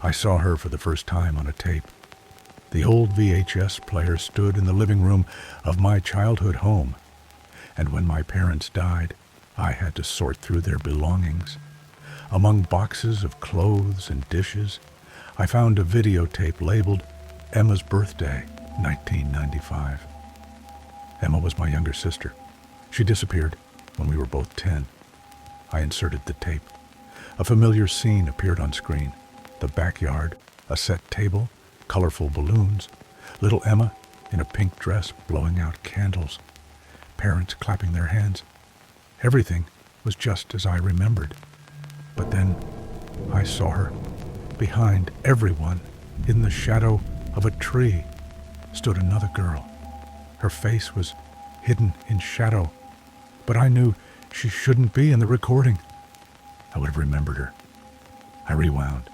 I saw her for the first time on a tape. The old VHS player stood in the living room of my childhood home, and when my parents died, I had to sort through their belongings. Among boxes of clothes and dishes, I found a videotape labeled Emma's Birthday, 1995. Emma was my younger sister. She disappeared when we were both 10. I inserted the tape. A familiar scene appeared on screen. The backyard, a set table, colorful balloons, little Emma in a pink dress blowing out candles, parents clapping their hands. Everything was just as I remembered. But then I saw her. Behind everyone, in the shadow of a tree, stood another girl. Her face was hidden in shadow, but I knew she shouldn't be in the recording. I would have remembered her. I rewound.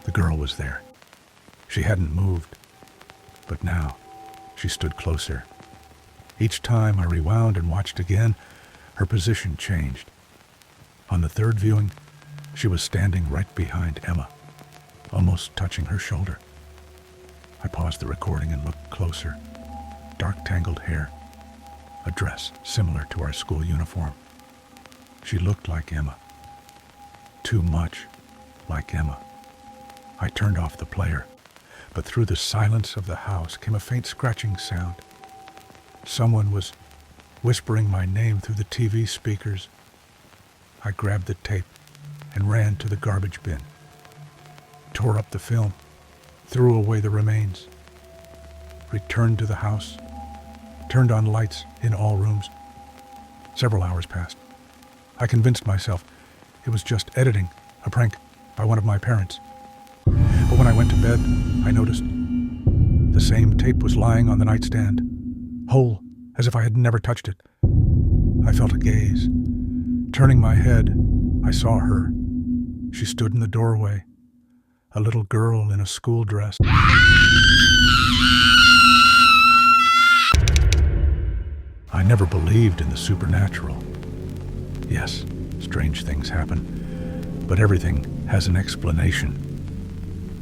The girl was there. She hadn't moved, but now she stood closer. Each time I rewound and watched again, her position changed. On the third viewing, she was standing right behind Emma, almost touching her shoulder. I paused the recording and looked closer. Dark tangled hair, a dress similar to our school uniform. She looked like Emma. Too much like Emma. I turned off the player, but through the silence of the house came a faint scratching sound. Someone was whispering my name through the TV speakers. I grabbed the tape and ran to the garbage bin, tore up the film, threw away the remains, returned to the house, turned on lights in all rooms. Several hours passed. I convinced myself it was just editing, a prank by one of my parents. But when I went to bed, I noticed the same tape was lying on the nightstand, whole, as if I had never touched it. I felt a gaze. Turning my head, I saw her. She stood in the doorway, a little girl in a school dress. I never believed in the supernatural. Yes, strange things happen, but everything has an explanation.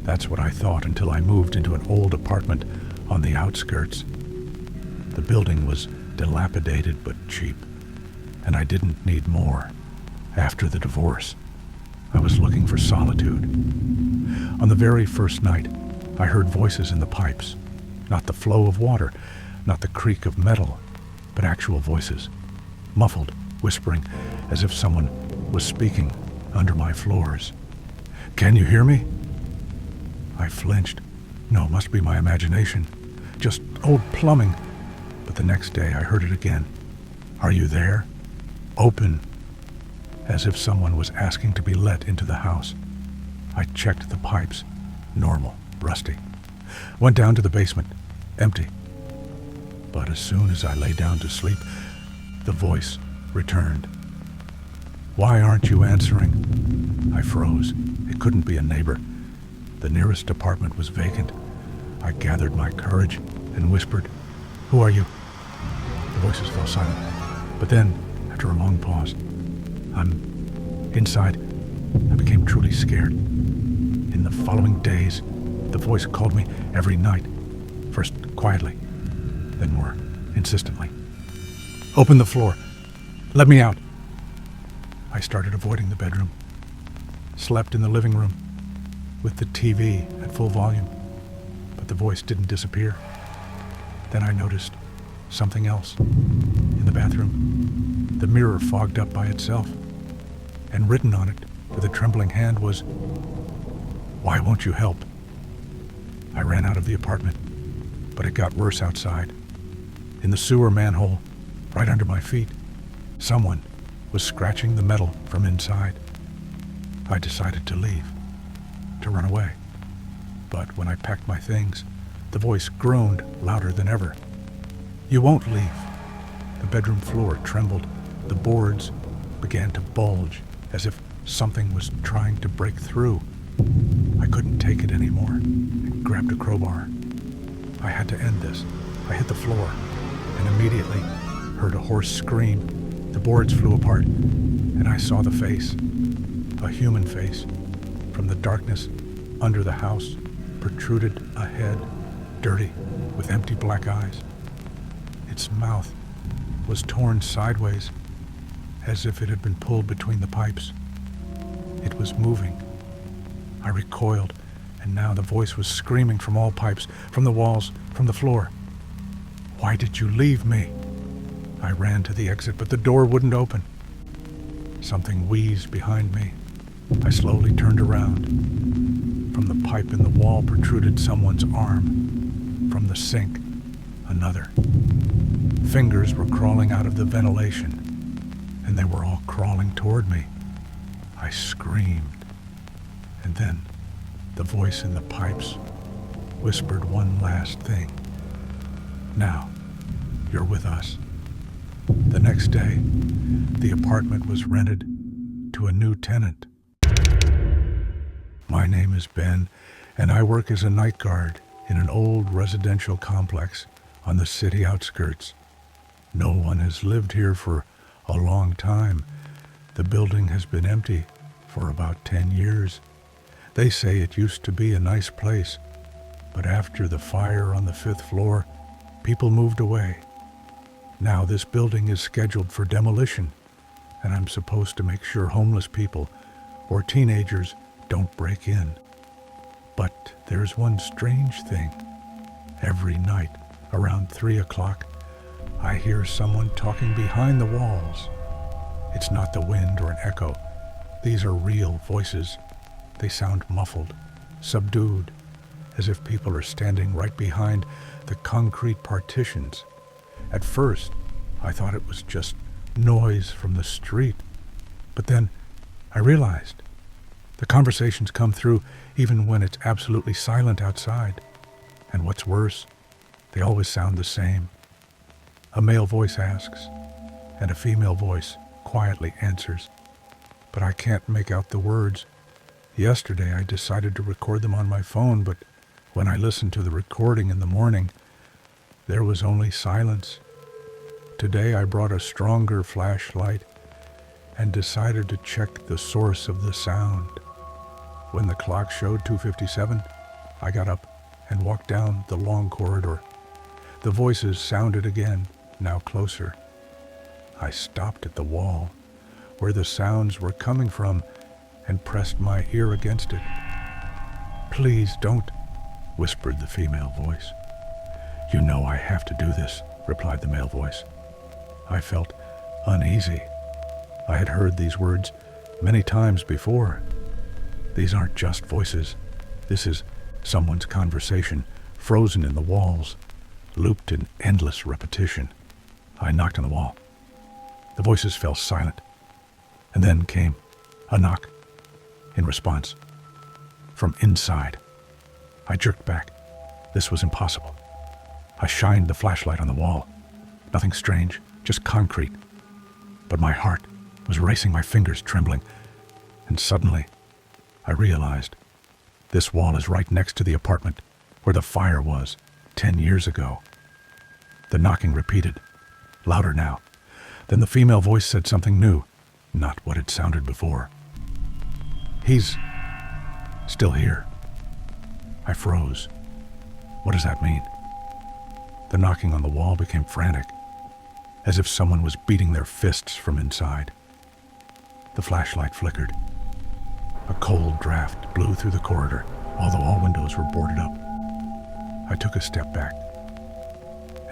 That's what I thought until I moved into an old apartment on the outskirts. The building was dilapidated but cheap, and I didn't need more. After the divorce, I was looking for solitude. On the very first night, I heard voices in the pipes. Not the flow of water, not the creak of metal, but actual voices, muffled, whispering, as if someone was speaking under my floors. "Can you hear me?" I flinched. No, must be my imagination. Just old plumbing. But the next day I heard it again. "Are you there?" Open. As if someone was asking to be let into the house. I checked the pipes. Normal, rusty. Went down to the basement. Empty. But as soon as I lay down to sleep, the voice returned. "Why aren't you answering?" I froze. It couldn't be a neighbor. The nearest apartment was vacant. I gathered my courage and whispered, "Who are you?" The voices fell silent. But then, after a long pause, "I'm inside." I became truly scared. In the following days, the voice called me every night, first quietly, then more insistently. "Open the floor. Let me out." I started avoiding the bedroom, slept in the living room with the TV at full volume, but the voice didn't disappear. Then I noticed something else in the bathroom. The mirror fogged up by itself, and written on it with a trembling hand was, "Why won't you help?" I ran out of the apartment, but it got worse outside. In the sewer manhole, right under my feet, someone was scratching the metal from inside. I decided to leave, to run away. But when I packed my things, the voice groaned louder than ever. "You won't leave." The bedroom floor trembled. The boards began to bulge as if something was trying to break through. I couldn't take it anymore. I grabbed a crowbar. I had to end this. I hit the floor and immediately heard a hoarse scream. The boards flew apart, and I saw the face, a human face. From the darkness, Under the house protruded a head, dirty, with empty black eyes. Its mouth was torn sideways, as if it had been pulled between the pipes. It was moving. I recoiled, and now the voice was screaming from all pipes, from the walls, from the floor. "Why did you leave me?" I ran to the exit, but the door wouldn't open. Something wheezed behind me. I slowly turned around. From the pipe in the wall protruded someone's arm. From the sink, another. Fingers were crawling out of the ventilation, and they were all crawling toward me. I screamed. And then the voice in the pipes whispered one last thing. "Now, you're with us." The next day, the apartment was rented to a new tenant. My name is Ben, and I work as a night guard in an old residential complex on the city outskirts. No one has lived here for a long time. The building has been empty for about 10 years. They say it used to be a nice place, but after the fire on the 5th floor, people moved away. Now this building is scheduled for demolition, and I'm supposed to make sure homeless people or teenagers don't break in. But there's one strange thing. Every night, around 3 o'clock, I hear someone talking behind the walls. It's not the wind or an echo. These are real voices. They sound muffled, subdued, as if people are standing right behind the concrete partitions. At first, I thought it was just noise from the street. But then I realized the conversations come through even when it's absolutely silent outside. And what's worse, they always sound the same. A male voice asks, and a female voice quietly answers. But I can't make out the words. Yesterday I decided to record them on my phone, but when I listened to the recording in the morning, there was only silence. Today I brought a stronger flashlight and decided to check the source of the sound. When the clock showed 2:57, I got up and walked down the long corridor. The voices sounded again, now closer. I stopped at the wall where the sounds were coming from and pressed my ear against it. "Please don't," whispered the female voice. "You know I have to do this," replied the male voice. I felt uneasy. I had heard these words many times before. These aren't just voices. This is someone's conversation, frozen in the walls, looped in endless repetition. I knocked on the wall. The voices fell silent, and then came a knock. In response, from inside, I jerked back. This was impossible. I shined the flashlight on the wall. Nothing strange, just concrete. But my heart was racing, my fingers trembling, and suddenly I realized this wall is right next to the apartment where the fire was 10 years ago. The knocking repeated, louder now. Then the female voice said something new, not what had sounded before. "He's still here." I froze. What does that mean? The knocking on the wall became frantic, as if someone was beating their fists from inside. The flashlight flickered. A cold draft blew through the corridor, although all windows were boarded up. I took a step back,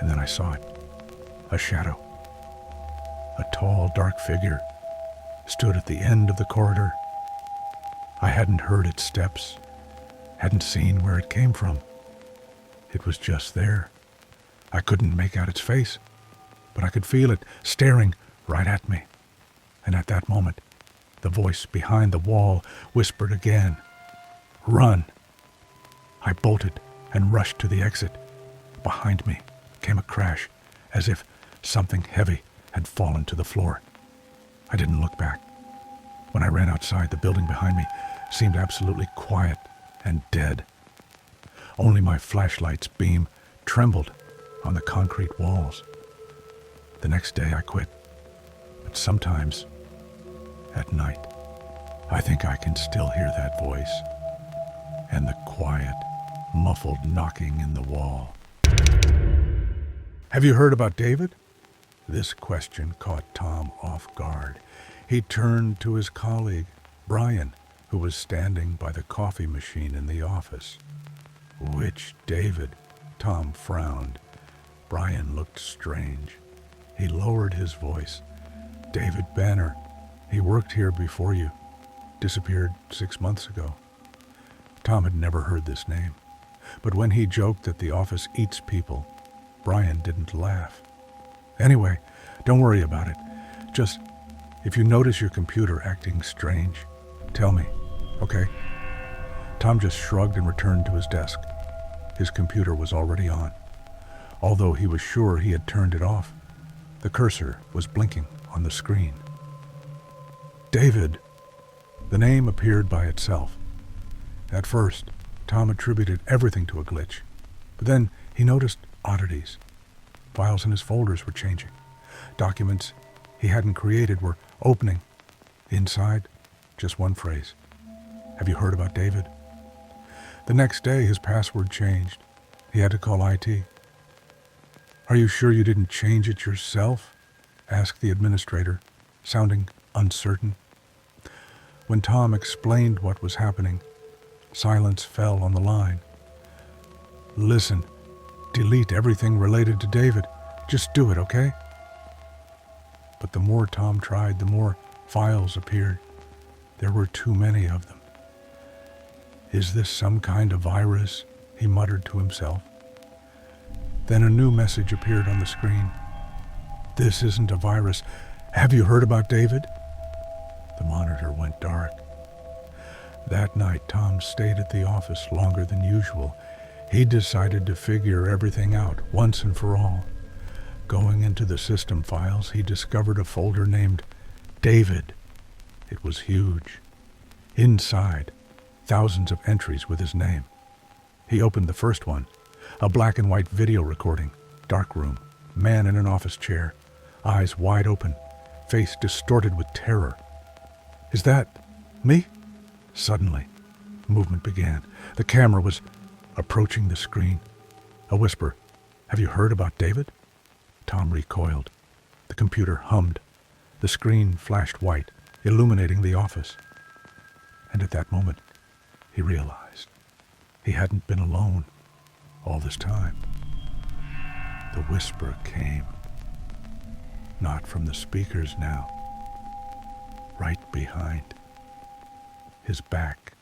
and then I saw it. A shadow. A tall, dark figure stood at the end of the corridor. I hadn't heard its steps, hadn't seen where it came from. It was just there. I couldn't make out its face, but I could feel it staring right at me. And at that moment, the voice behind the wall whispered again, "Run!" I bolted and rushed to the exit. Behind me came a crash, as if something heavy had fallen to the floor. I didn't look back. When I ran outside, the building behind me seemed absolutely quiet and dead. Only my flashlight's beam trembled on the concrete walls. The next day I quit, but sometimes, at night, I think I can still hear that voice, and muffled knocking in the wall. "Have you heard about David?" This question caught Tom off guard. He turned to his colleague, Brian, who was standing by the coffee machine in the office. "Which David?" Tom frowned. Brian looked strange. He lowered his voice. "David Banner. He worked here before you. Disappeared 6 months ago." Tom had never heard this name, but when he joked that the office eats people, Brian didn't laugh. "Anyway, don't worry about it. Just, if you notice your computer acting strange, tell me, okay?" Tom just shrugged and returned to his desk. His computer was already on. Although he was sure he had turned it off, the cursor was blinking on the screen. David. The name appeared by itself. At first, Tom attributed everything to a glitch, but then he noticed oddities. Files in his folders were changing. Documents he hadn't created were opening. Inside, just one phrase. "Have you heard about David?" The next day, his password changed. He had to call IT. "Are you sure you didn't change it yourself?" asked the administrator, sounding uncertain. When Tom explained what was happening, silence fell on the line. "Listen, delete everything related to David. Just do it, okay?" But the more Tom tried, the more files appeared. There were too many of them. "Is this some kind of virus?" he muttered to himself. Then a new message appeared on the screen. "This isn't a virus. Have you heard about David?" The monitor went dark. That night, Tom stayed at the office longer than usual. He decided to figure everything out once and for all. Going into the system files, he discovered a folder named David. It was huge. Inside, thousands of entries with his name. He opened the first one, a black and white video recording, dark room, man in an office chair, eyes wide open, face distorted with terror. "Is that me?" Suddenly, movement began. The camera was approaching the screen. A whisper, "Have you heard about David?" Tom recoiled. The computer hummed. The screen flashed white, illuminating the office. And at that moment, he realized he hadn't been alone all this time. The whisper came, not from the speakers now, right behind his back.